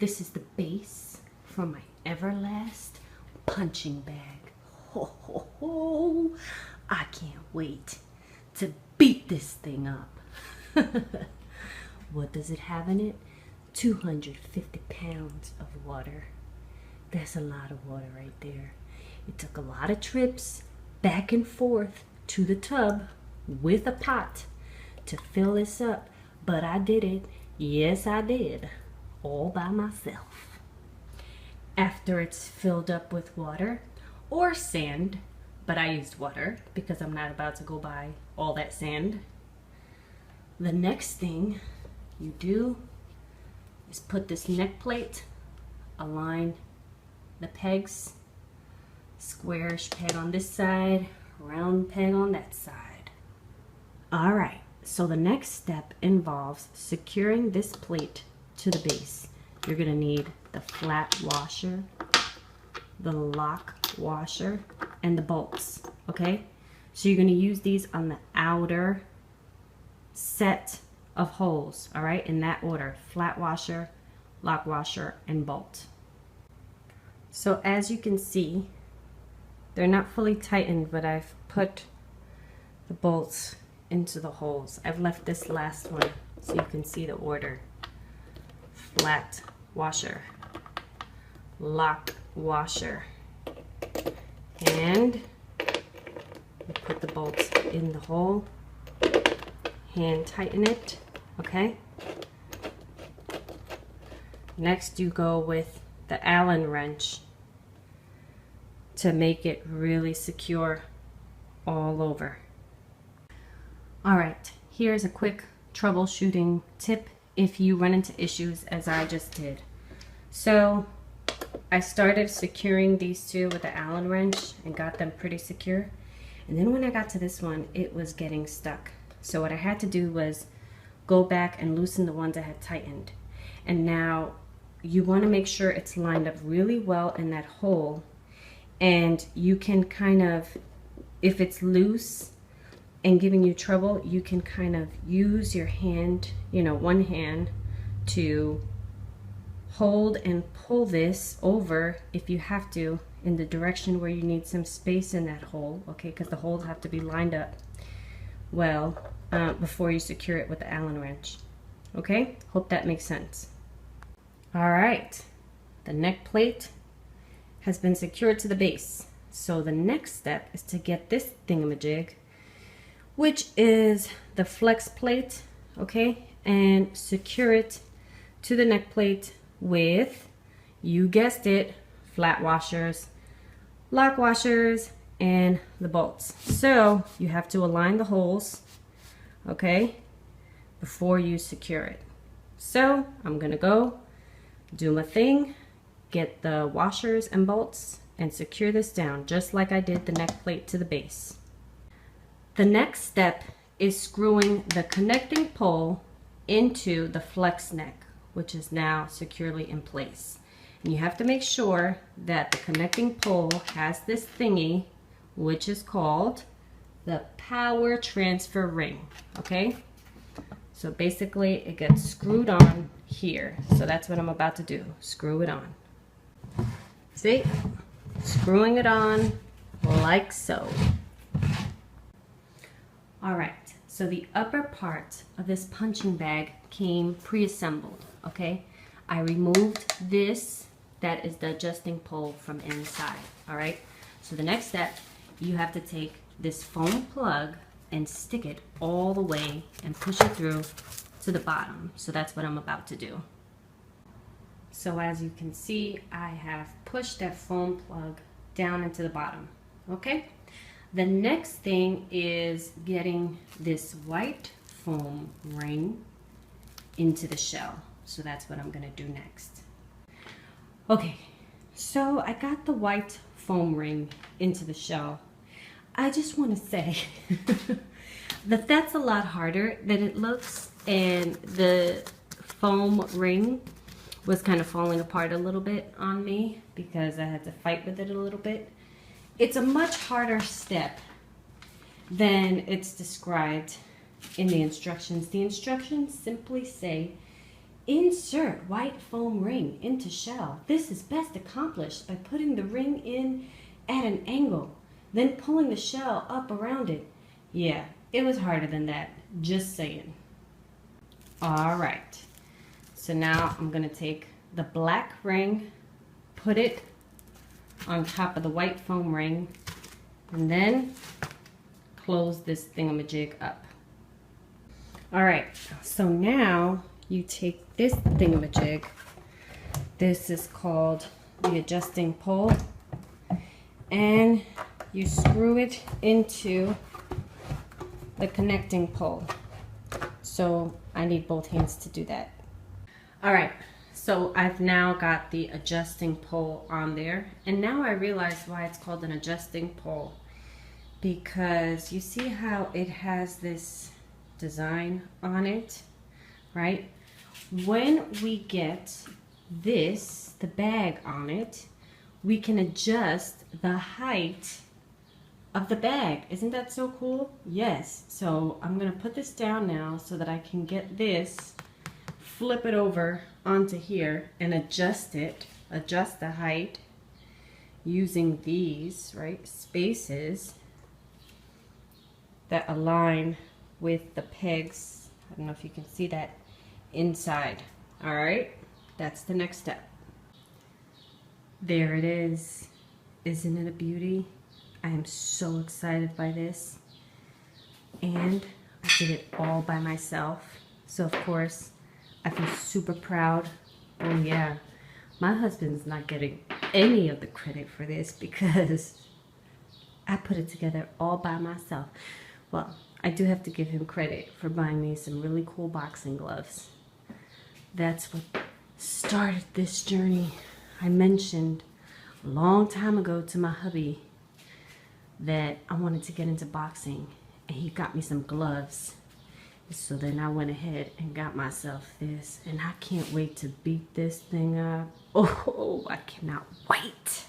This is the base for my Everlast punching bag. Ho, ho, ho. I can't wait to beat this thing up. What does it have in it? 250 pounds of water. That's a lot of water right there. It took a lot of trips back and forth to the tub with a pot to fill this up, but I did it. Yes, I did. All by myself. After it's filled up with water or sand, but I used water because I'm not about to go buy all that sand. The next thing you do is put this neck plate, align the pegs, squarish peg on this side, round peg on that side. All right, so the next step involves securing this plate to the base. You're gonna need the flat washer, the lock washer, and the bolts, okay? So you're gonna use these on the outer set of holes, all right? In that order: flat washer, lock washer, and bolt. So as you can see, they're not fully tightened, but I've put the bolts into the holes. I've left this last one so you can see the order: flat washer, lock washer, and you put the bolts in the hole, hand tighten it, okay? Next you go with the Allen wrench to make it really secure all over. All right, here's a quick troubleshooting tip if you run into issues as I just did. So I started securing these two with the Allen wrench and got them pretty secure. And then when I got to this one, it was getting stuck. So what I had to do was go back and loosen the ones I had tightened. And now you want to make sure it's lined up really well in that hole. And you can kind of, if it's loose and giving you trouble, you can kind of use your hand, you know, one hand to hold and pull this over if you have to in the direction where you need some space in that hole, okay? Because the holes have to be lined up well before you secure it with the Allen wrench, okay? Hope that makes sense. All right, the neck plate has been secured to the base. So the next step is to get this thingamajig, which is the flex plate, okay? And secure it to the neck plate with, you guessed it, flat washers, lock washers, and the bolts. So you have to align the holes, okay, before you secure it. So I'm gonna go do my thing, get the washers and bolts, and secure this down just like I did the neck plate to the base. The next step is screwing the connecting pole into the flex neck, which is now securely in place. And you have to make sure that the connecting pole has this thingy, which is called the power transfer ring, okay? So basically it gets screwed on here. So that's what I'm about to do, screw it on. See, screwing it on like so. All right, so the upper part of this punching bag came pre-assembled, okay? I removed this, that is the adjusting pole from inside, all right? So the next step, you have to take this foam plug and stick it all the way and push it through to the bottom. So that's what I'm about to do. So as you can see, I have pushed that foam plug down into the bottom, okay? The next thing is getting this white foam ring into the shell. So that's what I'm gonna do next. Okay, so I got the white foam ring into the shell. I just wanna say that that's a lot harder than it looks, and the foam ring was kind of falling apart a little bit on me because I had to fight with it a little bit. It's a much harder step than it's described in the instructions. The instructions simply say Insert white foam ring into shell. This is best accomplished by putting the ring in at an angle, then pulling the shell up around it. Yeah, it was harder than that, just saying. All right, so now I'm gonna take the black ring, put it on top of the white foam ring, and then close this thingamajig up. All right, so now you take this thingamajig. This is called the adjusting pole, and you screw it into the connecting pole. So I need both hands to do that. All right, so I've now got the adjusting pole on there, and now I realize why it's called an adjusting pole, because you see how it has this design on it, right? When we get this, the bag on it, we can adjust the height of the bag. Isn't that so cool? Yes. So I'm gonna put this down now so that I can get this, flip it over onto here and adjust it, adjust the height using these, right, spaces that align with the pegs. I don't know if you can see that inside. All right, that's the next step. There it is. Isn't it a beauty? I am so excited by this, and I did it all by myself. So of course I feel super proud. Oh yeah, my husband's not getting any of the credit for this because I put it together all by myself. Well, I do have to give him credit for buying me some really cool boxing gloves. That's what started this journey. I mentioned a long time ago to my hubby that I wanted to get into boxing, and he got me some gloves. So then I went ahead and got myself this, and I can't wait to beat this thing up. Oh, I cannot wait.